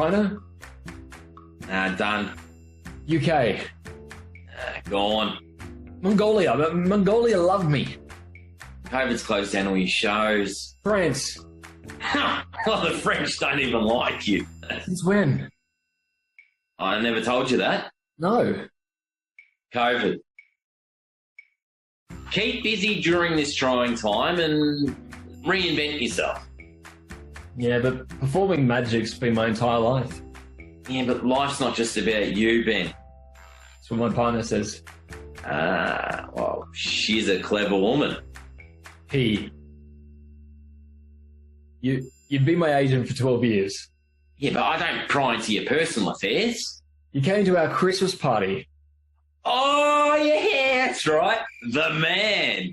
China? Done. UK? Gone. Mongolia? Mongolia love me. COVID's closed down all your shows. France? Well, the French don't even like you. Since when? I never told you that. No. COVID. Keep busy during this trying time and reinvent yourself. Yeah, but performing magic's been my entire life. Yeah, but life's not just about you, Ben. That's what my partner says. Well, she's a clever woman. You'd been my agent for 12 years. Yeah, but I don't pry into your personal affairs. You came to our Christmas party. Oh, yeah, that's right. The man.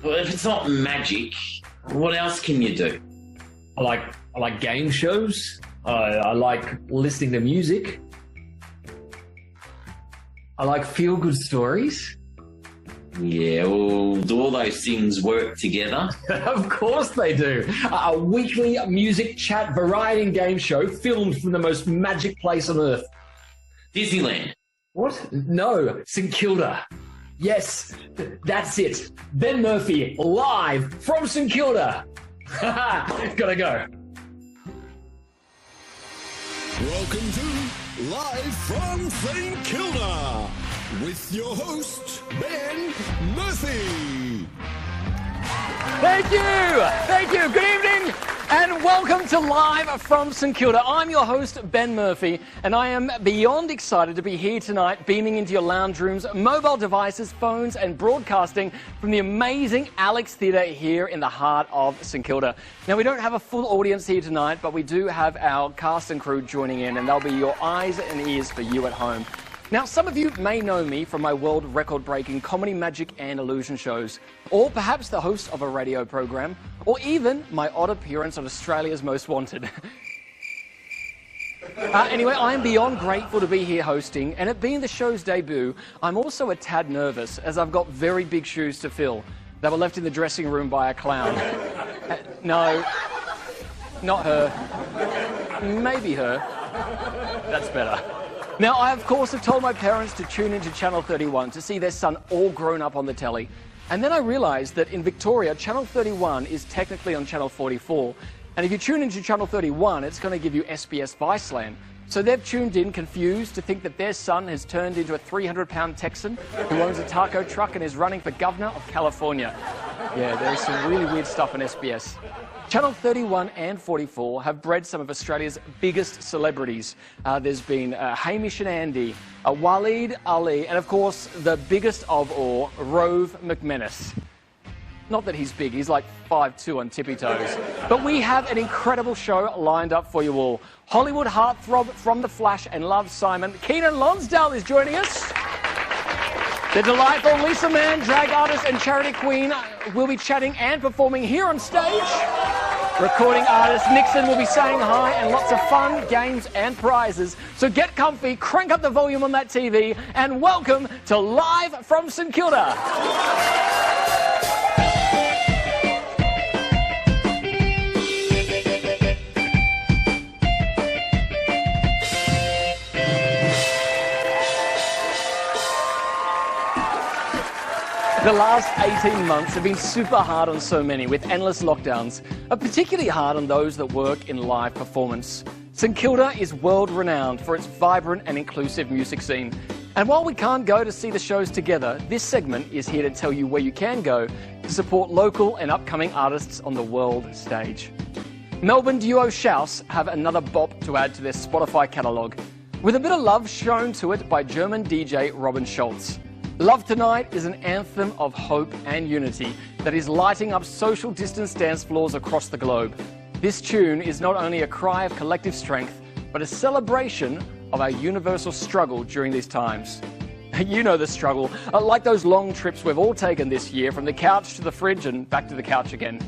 Well, if it's not magic, what else can you do? I like game shows. I like listening to music. I like feel-good stories. Yeah, well, do all those things work together? Of course they do. A weekly music chat variety and game show filmed from the most magic place on earth. Disneyland. What? No, St Kilda. Yes, that's it. Ben Murphy, live from St Kilda. Gotta go. Welcome to Live from St Kilda with your host, Ben Murphy. Thank you. Good evening and welcome to Live from St Kilda. I'm your host, Ben Murphy, and I am beyond excited to be here tonight, beaming into your lounge rooms, mobile devices, phones, and broadcasting from the amazing Alex Theatre here in the heart of St Kilda. Now, we don't have a full audience here tonight, but we do have our cast and crew joining in, and they'll be your eyes and ears for you at home. Now, some of you may know me from my world record-breaking comedy, magic and illusion shows, or perhaps the host of a radio program, or even my odd appearance on Australia's Most Wanted. Anyway, I am beyond grateful to be here hosting, and it being the show's debut, I'm also a tad nervous, as I've got very big shoes to fill. They were left in the dressing room by a clown. No, not her. Maybe her. That's better. Now, I, of course, have told my parents to tune into Channel 31 to see their son all grown up on the telly. And then I realised that in Victoria, Channel 31 is technically on Channel 44. And if you tune into Channel 31, it's going to give you SBS Viceland. So they've tuned in confused to think that their son has turned into a 300-pound Texan who owns a taco truck and is running for Governor of California. Yeah, there's some really weird stuff on SBS. Channel 31 and 44 have bred some of Australia's biggest celebrities. There's been Hamish and Andy, Waleed Ali, and of course, the biggest of all, Rove McManus. Not that he's big, he's like 5'2" on tippy toes. But we have an incredible show lined up for you all. Hollywood heartthrob from The Flash and Love, Simon, Keenan Lonsdale is joining us. The delightful Lisa Mann, drag artist and charity queen, will be chatting and performing here on stage. Recording artist Nixon will be saying hi, and lots of fun, games and prizes. So get comfy, crank up the volume on that TV, and welcome to Live from St Kilda. The last 18 months have been super hard on so many, with endless lockdowns, but particularly hard on those that work in live performance. St Kilda is world-renowned for its vibrant and inclusive music scene. And while we can't go to see the shows together, this segment is here to tell you where you can go to support local and upcoming artists on the world stage. Melbourne duo Shouse have another bop to add to their Spotify catalogue, with a bit of love shown to it by German DJ Robin Schulz. Love Tonight is an anthem of hope and unity that is lighting up social distance dance floors across the globe. This tune is not only a cry of collective strength, but a celebration of our universal struggle during these times. You know the struggle, like those long trips we've all taken this year, from the couch to the fridge and back to the couch again.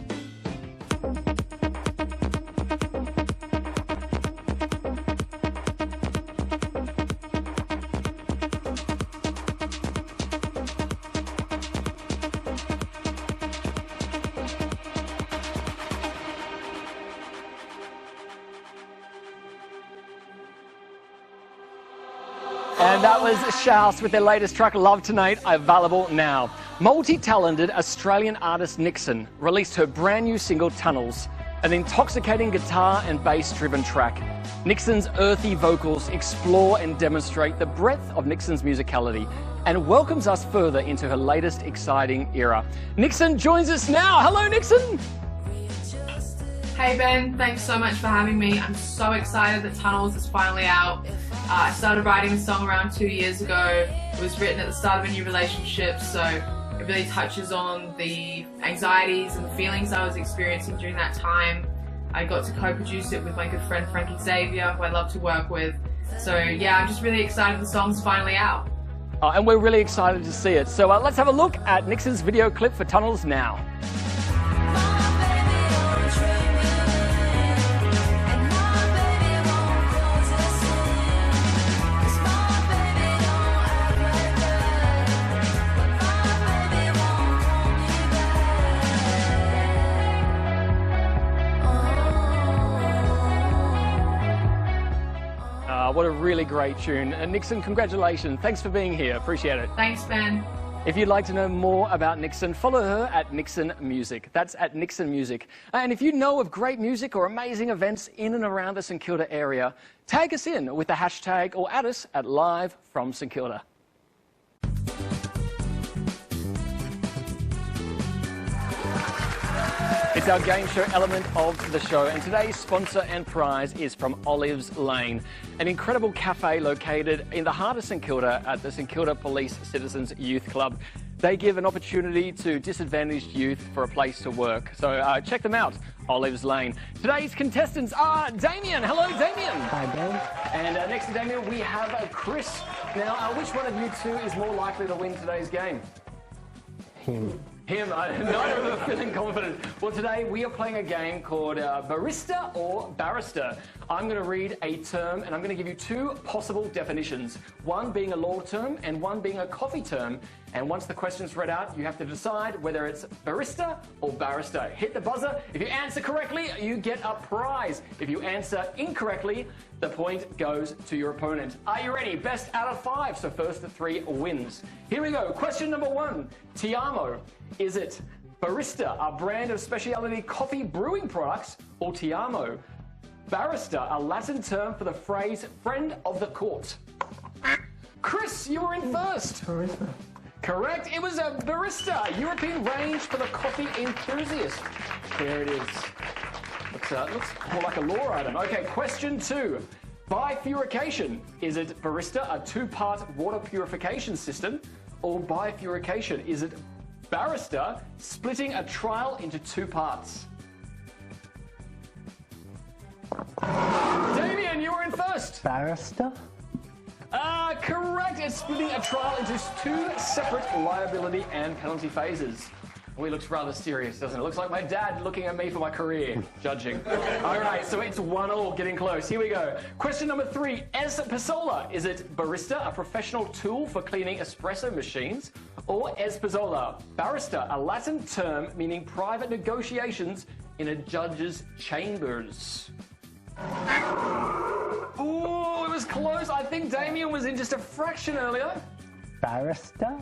And that was Shouse with their latest track, Love Tonight, available now. Multi-talented Australian artist Nixon released her brand new single, Tunnels, an intoxicating guitar and bass-driven track. Nixon's earthy vocals explore and demonstrate the breadth of Nixon's musicality and welcomes us further into her latest exciting era. Nixon joins us now. Hello, Nixon. Hey Ben, thanks so much for having me. I'm so excited that Tunnels is finally out. I started writing the song around 2 years ago. It was written at the start of a new relationship, so it really touches on the anxieties and the feelings I was experiencing during that time. I got to co-produce it with my good friend Frankie Xavier, who I love to work with. So yeah, I'm just really excited the song's finally out. And we're really excited to see it. So let's have a look at Nixon's video clip for Tunnels now. What a really great tune. And Nixon, congratulations. Thanks for being here. Appreciate it. Thanks, Ben. If you'd like to know more about Nixon, follow her at Nixon Music. That's at Nixon Music. And if you know of great music or amazing events in and around the St Kilda area, tag us in with the hashtag or add us at Live from St Kilda. It's our game show element of the show, and today's sponsor and prize is from Olives Lane, an incredible cafe located in the heart of St Kilda at the St Kilda Police Citizens Youth Club. They give an opportunity to disadvantaged youth for a place to work. So check them out, Olives Lane. Today's contestants are Damien. Hello, Damien. Hi, Ben. And next to Damien, we have Chris. Now, which one of you two is more likely to win today's game? Him. Him, neither of them are feeling confident. Well, today we are playing a game called Barista or Barrister. I'm going to read a term and I'm going to give you two possible definitions, one being a law term and one being a coffee term. And once the question's read out, you have to decide whether it's barista or barrister. Hit the buzzer. If you answer correctly, you get a prize. If you answer incorrectly, the point goes to your opponent. Are you ready? Best out of 5, so first to 3 wins. Here we go. Question number 1. Ti Amo. Is it Barista, a brand of specialty coffee brewing products, or Ti Amo? Barrister, a Latin term for the phrase friend of the court. Chris, you were in first. Barista. Correct. It was a barista, European range for the coffee enthusiast. There it is. Looks more like a law item. Okay, question 2. Bifurcation. Is it barista, a 2-part water purification system, or bifurcation? Is it barrister, splitting a trial into 2 parts? Damien, you were in first. Barrister? Correct. It's splitting a trial into 2 separate liability and penalty phases. Oh, he looks rather serious, doesn't it? Looks like my dad looking at me for my career, judging. All right, so it's 1-1, getting close. Here we go. Question number 3. Espresso. Is it barista, a professional tool for cleaning espresso machines, or espresso, barrister, a Latin term meaning private negotiations in a judge's chambers? Ooh, it was close. I think Damien was in just a fraction earlier. Barrister?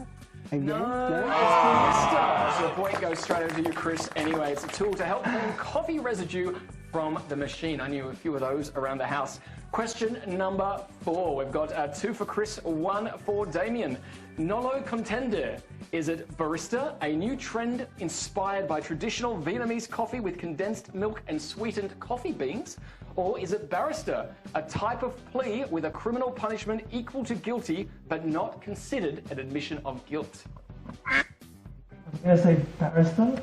Again? No, it's barista. So the point goes straight over to you, Chris. Anyway, it's a tool to help clean coffee residue from the machine. I knew a few of those around the house. Question number 4. We've got 2 for Chris, 1 for Damien. Nolo contender. Is it barista, a new trend inspired by traditional Vietnamese coffee with condensed milk and sweetened coffee beans? Or is it barrister, a type of plea with a criminal punishment equal to guilty but not considered an admission of guilt? I'm gonna say barrister.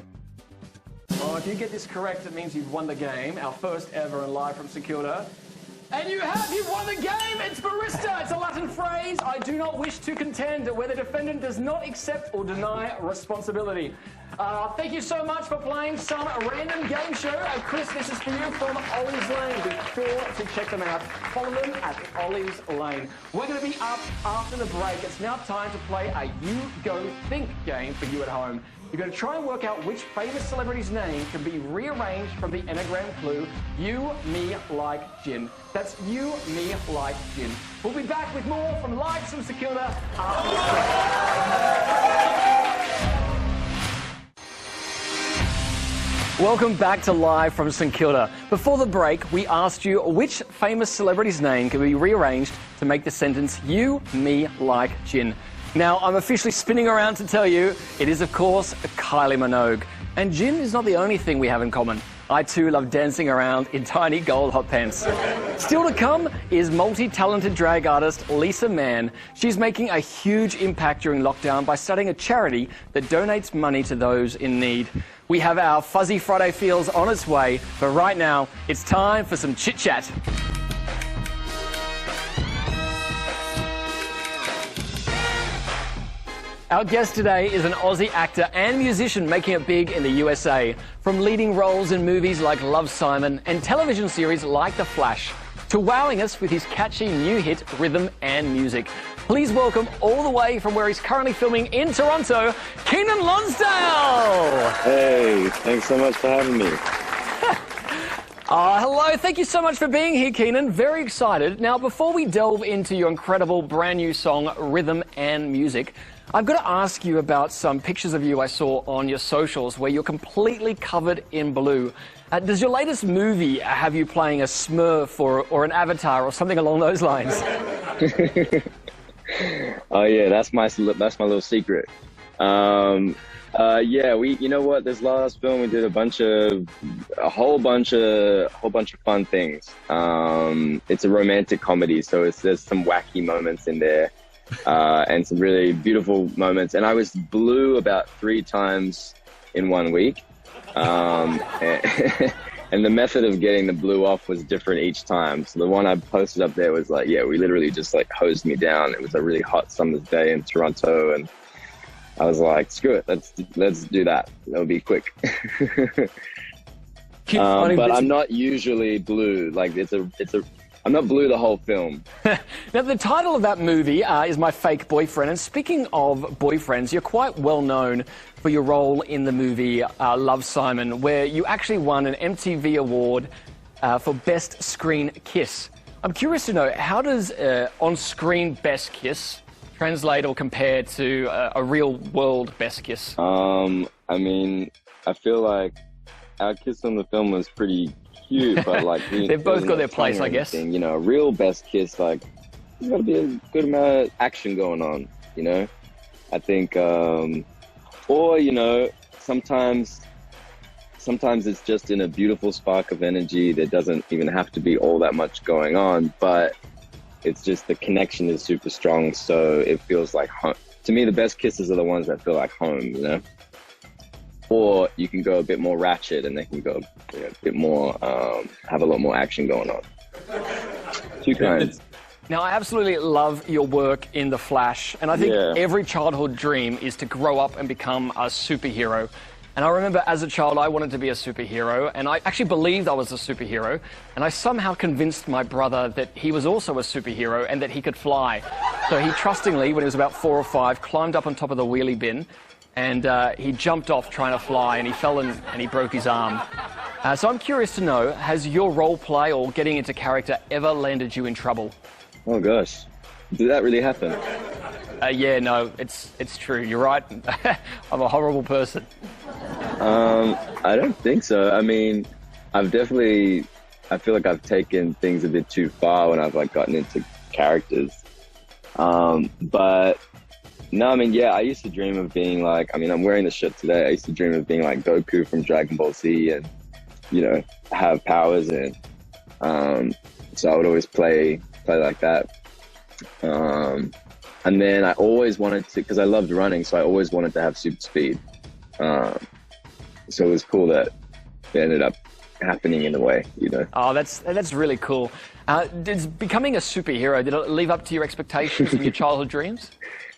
Oh, if you get this correct, it means you've won the game, our first ever and live from St Kilda. And you've won the game! It's barista! It's a Latin phrase. I do not wish to contend where the defendant does not accept or deny responsibility. Thank you so much for playing some random game show. Chris, this is for you from Olives Lane. Be sure to check them out. Follow them at Olives Lane. We're going to be up after the break. It's now time to play a You Go Think game for you at home. You're going to try and work out which famous celebrity's name can be rearranged from the Enneagram clue, You, Me, Like, Gin. That's You, Me, Like, Gin. We'll be back with more from Live from St Kilda after this break. Welcome back to Live from St Kilda. Before the break, we asked you which famous celebrity's name can be rearranged to make the sentence, you, me, like gin. Now, I'm officially spinning around to tell you, it is, of course, Kylie Minogue. And gin is not the only thing we have in common. I too love dancing around in tiny gold hot pants. Still to come is multi-talented drag artist Lisa Mann. She's making a huge impact during lockdown by starting a charity that donates money to those in need. We have our Fuzzy Friday feels on its way, but right now it's time for some chit-chat. Our guest today is an Aussie actor and musician making it big in the USA. From leading roles in movies like Love, Simon and television series like The Flash, to wowing us with his catchy new hit, Rhythm and Music. Please welcome all the way from where he's currently filming in Toronto, Keenan Lonsdale! Hey, thanks so much for having me. Hello, thank you so much for being here, Keenan. Very excited. Now, before we delve into your incredible brand new song, Rhythm and Music, I've got to ask you about some pictures of you I saw on your socials where you're completely covered in blue. Does your latest movie have you playing a Smurf or an Avatar or something along those lines? Oh yeah, that's my little secret. Yeah, you know what? This last film we did a whole bunch of fun things. It's a romantic comedy, so there's some wacky moments in there. And some really beautiful moments. And I was blue about 3 times in 1 week. And the method of getting the blue off was different each time. So the one I posted up there was like, yeah, we literally just like hosed me down. It was a really hot summer's day in Toronto. And I was like, screw it, let's do that. That'll be quick. But I'm not usually blue. Like I'm not blue the whole film. Now, the title of that movie is My Fake Boyfriend. And speaking of boyfriends, you're quite well known for your role in the movie Love, Simon, where you actually won an MTV award for Best Screen Kiss. I'm curious to know, how does on-screen Best Kiss translate or compare to a real-world Best Kiss? I mean, I feel like our kiss on the film was pretty cute, but like they've both got their place, I guess. You know, a real best kiss, like there's got to be a good amount of action going on. You know, I think, or you know, sometimes it's just in a beautiful spark of energy. There doesn't even have to be all that much going on, but it's just the connection is super strong, so it feels like home. To me, the best kisses are the ones that feel like home. You know. Or you can go a bit more ratchet and they can go a bit more, have a lot more action going on. 2 kinds. Now, I absolutely love your work in The Flash, and I think every childhood dream is to grow up and become a superhero. And I remember as a child, I wanted to be a superhero, and I actually believed I was a superhero, and I somehow convinced my brother that he was also a superhero and that he could fly. So he trustingly, when he was about 4 or 5, climbed up on top of the wheelie bin, and he jumped off trying to fly, and he fell and he broke his arm. So I'm curious to know, has your role play or getting into character ever landed you in trouble? Oh gosh, did that really happen? Yeah, no, it's true. You're right. I'm a horrible person. I don't think so. I mean, I feel like I've taken things a bit too far when I've like gotten into characters. But no, I mean, yeah, I used to dream of being like, I mean, I'm wearing the shirt today. I used to dream of being like Goku from Dragon Ball Z and, you know, have powers. And so I would always play like that. And then I always wanted to, because I loved running, so I always wanted to have super speed. So it was cool that it ended up happening in a way, you know. Oh, that's really cool. Did becoming a superhero, did it live up to your expectations and your childhood dreams?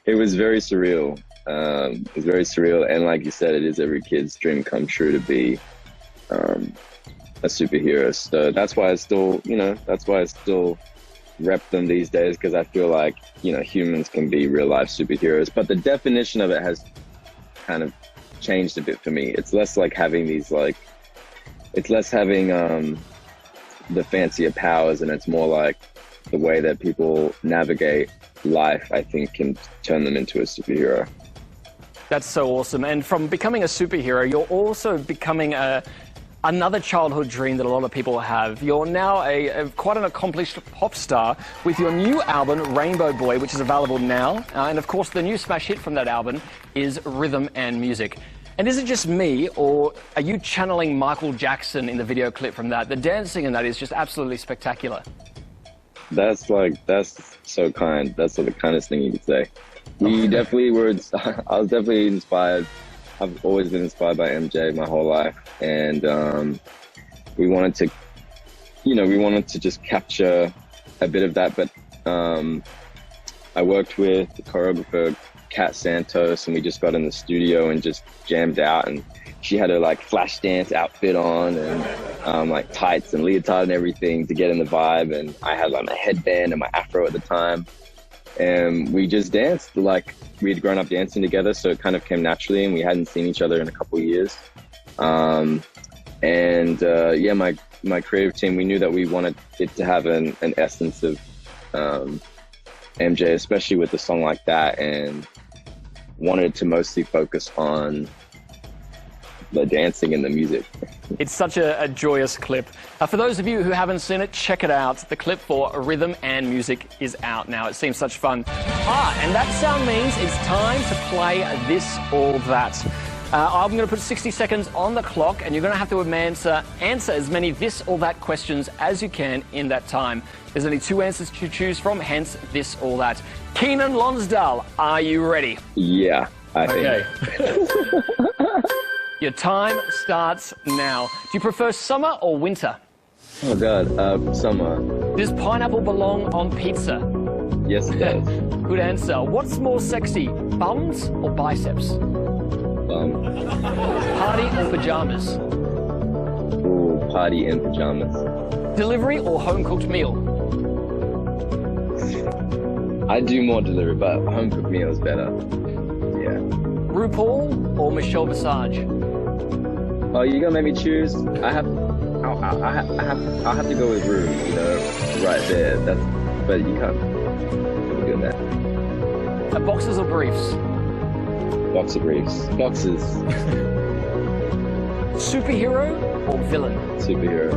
It was very surreal. It was very surreal, and like you said, it is every kid's dream come true to be a superhero. So that's why I still rep them these days, because I feel like, you know, humans can be real life superheroes, but the definition of it has kind of changed a bit for me. It's less like having these like, it's less having the fancier powers, and it's more like the way that people navigate life, I think, can turn them into a superhero. That's so awesome. And from becoming a superhero, you're also becoming another childhood dream that a lot of people have. You're now quite an accomplished pop star with your new album, Rainbow Boy, which is available now. And of course, the new smash hit from that album is Rhythm and Music. And is it just me, or are you channeling Michael Jackson in the video clip from that? The dancing in that is just absolutely spectacular. That's so kind. That's the kindest thing you could say. We definitely were, I was definitely inspired. I've always been inspired by MJ my whole life. And we wanted to just capture a bit of that. But I worked with the choreographer, Kat Santos, and we just got in the studio and just jammed out, and she had her like flash dance outfit on and like tights and leotard and everything to get in the vibe, and I had like my headband and my afro at the time, and we just danced like we had grown up dancing together, so it kind of came naturally, and we hadn't seen each other in a couple of years. Yeah, my creative team, we knew that we wanted it to have an essence of MJ, especially with a song like that, and wanted to mostly focus on the dancing and the music. It's such a joyous clip. For those of you who haven't seen it, check it out. The clip for Rhythm and Music is out now. It seems such fun. And that sound means it's time to play This or That. I'm going to put 60 seconds on the clock, and you're going to have to answer as many this or that questions as you can in that time. There's only 2 answers to choose from, hence this or that. Keenan Lonsdale, are you ready? Yeah, I think. Okay. Your time starts now. Do you prefer summer or winter? Oh God, summer. Does pineapple belong on pizza? Yes, it does. Good answer. What's more sexy, bums or biceps? Party or pajamas? Ooh, party in pajamas. Delivery or home-cooked meal? I do more delivery, but home cooked meal is better. Yeah. RuPaul or Michelle Visage? Oh, you're gonna make me choose? I have to go with Ru, you know, right there. But you can't do that. Boxers or briefs? Boxer briefs. Boxes. Superhero or villain? Superhero.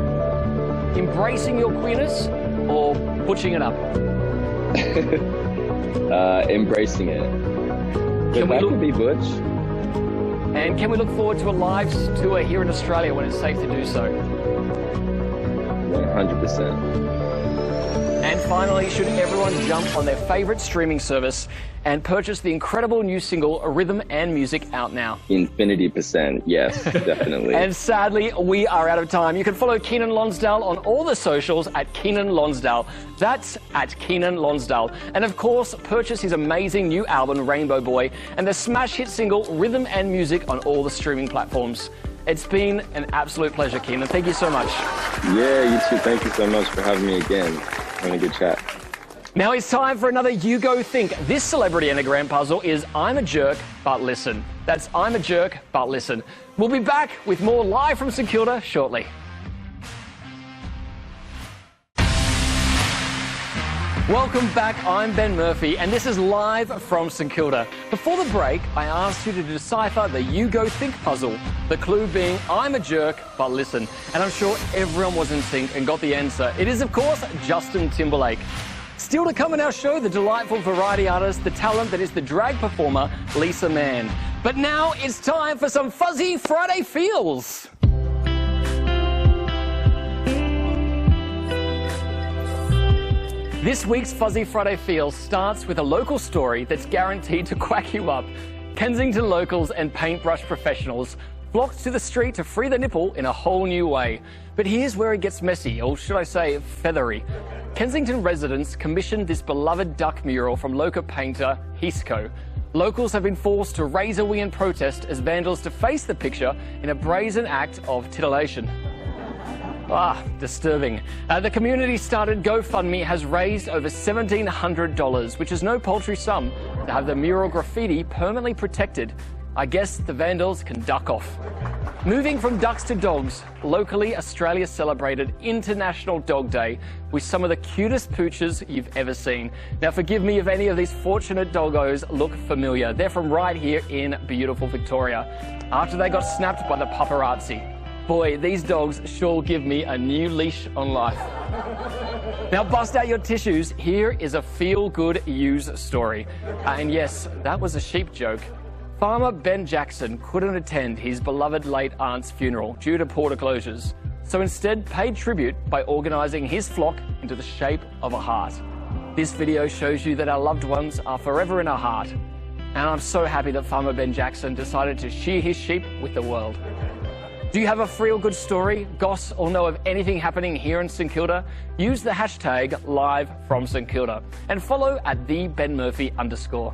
Embracing your queerness or butching it up? Embracing it. But that could be butch. And can we look forward to a live tour here in Australia when it's safe to do so? 100%. And finally, should everyone jump on their favourite streaming service and purchase the incredible new single, Rhythm and Music, out now? Infinity%, yes, definitely. And sadly, we are out of time. You can follow Keenan Lonsdale on all the socials at Keenan Lonsdale. That's at Keenan Lonsdale. And of course, purchase his amazing new album, Rainbow Boy, and the smash hit single, Rhythm and Music, on all the streaming platforms. It's been an absolute pleasure, Keenan. Thank you so much. Yeah, you too. Thank you so much for having me again. Having a good chat. Now it's time for another You Go Think. This celebrity anagram puzzle is I'm a jerk, but listen. That's I'm a jerk, but listen. We'll be back with more live from St Kilda shortly. Welcome back, I'm Ben Murphy, and this is live from St Kilda. Before the break, I asked you to decipher the You Go Think puzzle, the clue being I'm a jerk, but listen. And I'm sure everyone was in sync and got the answer. It is, of course, Justin Timberlake. Still to come in our show, the delightful variety artist, the talent that is the drag performer, Lisa Mann. But now it's time for some Fuzzy Friday Feels. This week's Fuzzy Friday Feels starts with a local story that's guaranteed to quack you up. Kensington locals and paintbrush professionals flocked to the street to free the nipple in a whole new way. But here's where it gets messy, or should I say feathery. Kensington residents commissioned this beloved duck mural from local painter Hisco. Locals have been forced to raise a wing in protest as vandals deface the picture in a brazen act of titillation. Disturbing. The community started GoFundMe has raised over $1,700, which is no paltry sum, to have the mural graffiti permanently protected. I guess the Vandals can duck off. Moving from ducks to dogs, locally Australia celebrated International Dog Day with some of the cutest pooches you've ever seen. Now forgive me if any of these fortunate doggos look familiar. They're from right here in beautiful Victoria. After they got snapped by the paparazzi. Boy, these dogs sure give me a new leash on life. Now bust out your tissues, here is a feel-good use story. And yes, that was a sheep joke. Farmer Ben Jackson couldn't attend his beloved late aunt's funeral due to border closures, so instead paid tribute by organising his flock into the shape of a heart. This video shows you that our loved ones are forever in our heart, and I'm so happy that Farmer Ben Jackson decided to share his sheep with the world. Do you have a feel-good story, goss, or know of anything happening here in St Kilda? Use the hashtag #LiveFromStKilda and follow at @TheBenMurphy_.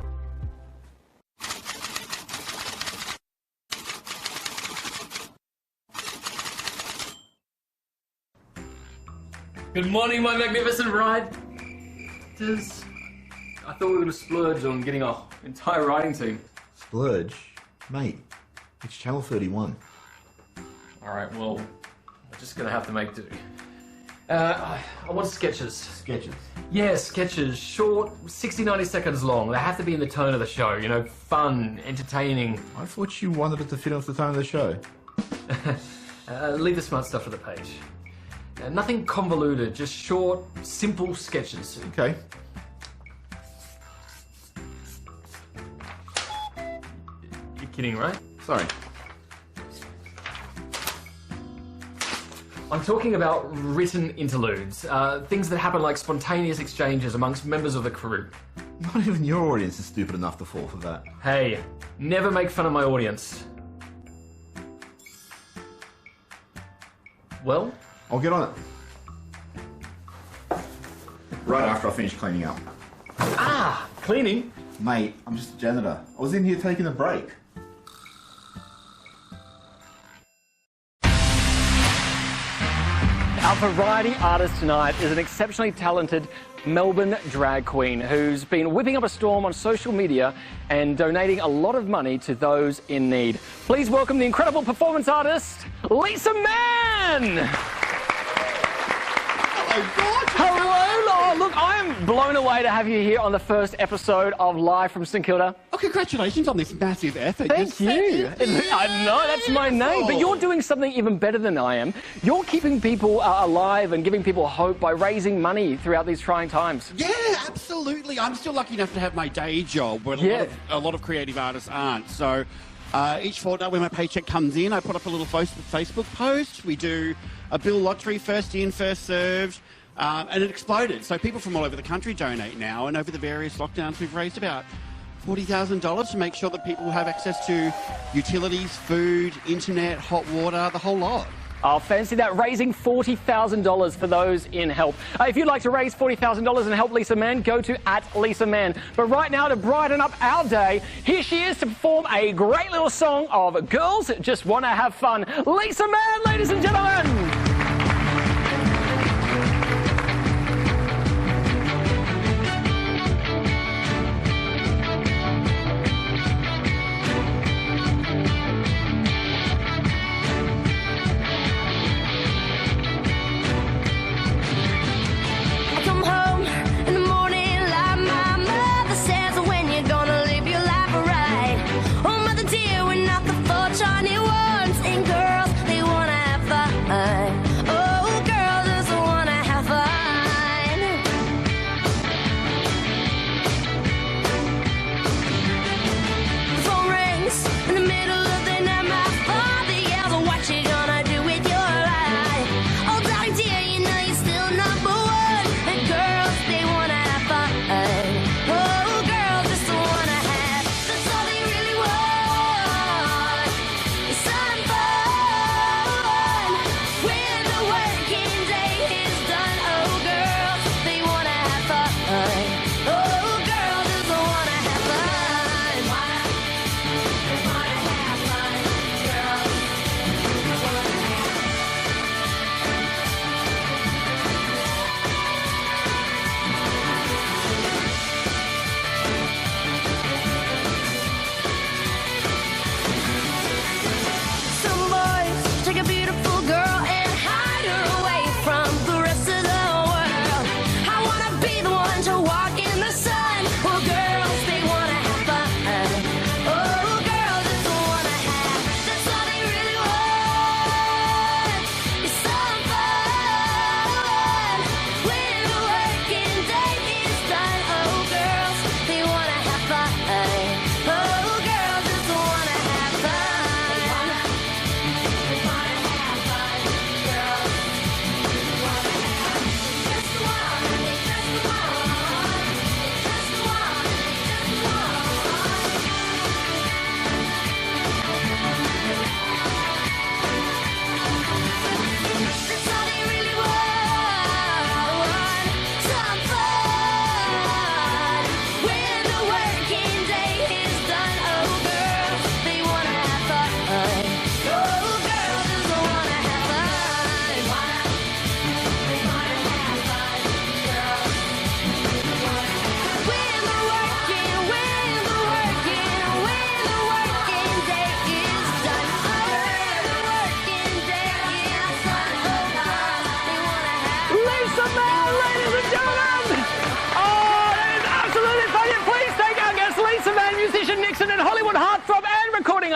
Good morning, my magnificent riders. I thought we were going to splurge on getting our entire riding team. Splurge? Mate, it's Channel 31. Alright, well, we're just going to have to make do. I want sketches. Sketches? Yeah, sketches. Short, 60, 90 seconds long. They have to be in the tone of the show, you know, fun, entertaining. I thought you wanted it to fit into the tone of the show. Leave the smart stuff for the page. Nothing convoluted, just short, simple sketches. Okay. You're kidding, right? Sorry. I'm talking about written interludes, things that happen like spontaneous exchanges amongst members of the crew. Not even your audience is stupid enough to fall for that. Hey, never make fun of my audience. Well? I'll get on it. Right after I finish cleaning up. Ah, cleaning? Mate, I'm just a janitor. I was in here taking a break. Our variety artist tonight is an exceptionally talented Melbourne drag queen who's been whipping up a storm on social media and donating a lot of money to those in need. Please welcome the incredible performance artist, Lisa Mann! Hello, look, I am blown away to have you here on the first episode of Live from St Kilda. Oh, congratulations on this massive effort. Thank you. I know, that's my name, but you're doing something even better than I am. You're keeping people alive and giving people hope by raising money throughout these trying times. Yeah, absolutely. I'm still lucky enough to have my day job, but a lot of creative artists aren't. So each fortnight when my paycheck comes in, I put up a little Facebook post. We do a bill lottery, first in, first served. And it exploded. So people from all over the country donate now, and over the various lockdowns we've raised about $40,000 to make sure that people have access to utilities, food, internet, hot water, the whole lot. Oh, fancy that, raising $40,000 for those in help. If you'd like to raise $40,000 and help Lisa Mann, go to @LisaMann. But right now, to brighten up our day, here she is to perform a great little song of Girls Just Want to Have Fun. Lisa Mann, ladies and gentlemen!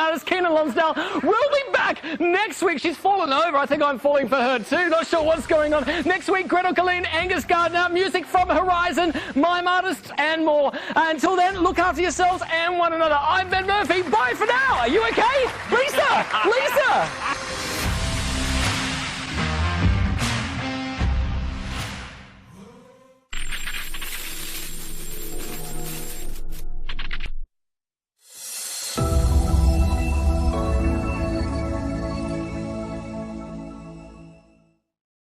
artist Keenan Lonsdale will be back next week. She's fallen over. I think I'm falling for her too. Not sure what's going on. Next week, Gretel Colleen, Angus Gardner, music from Horizon, mime artists, and more. Until then, look after yourselves and one another. I'm Ben Murphy. Bye for now. Are you okay? Lisa! Lisa!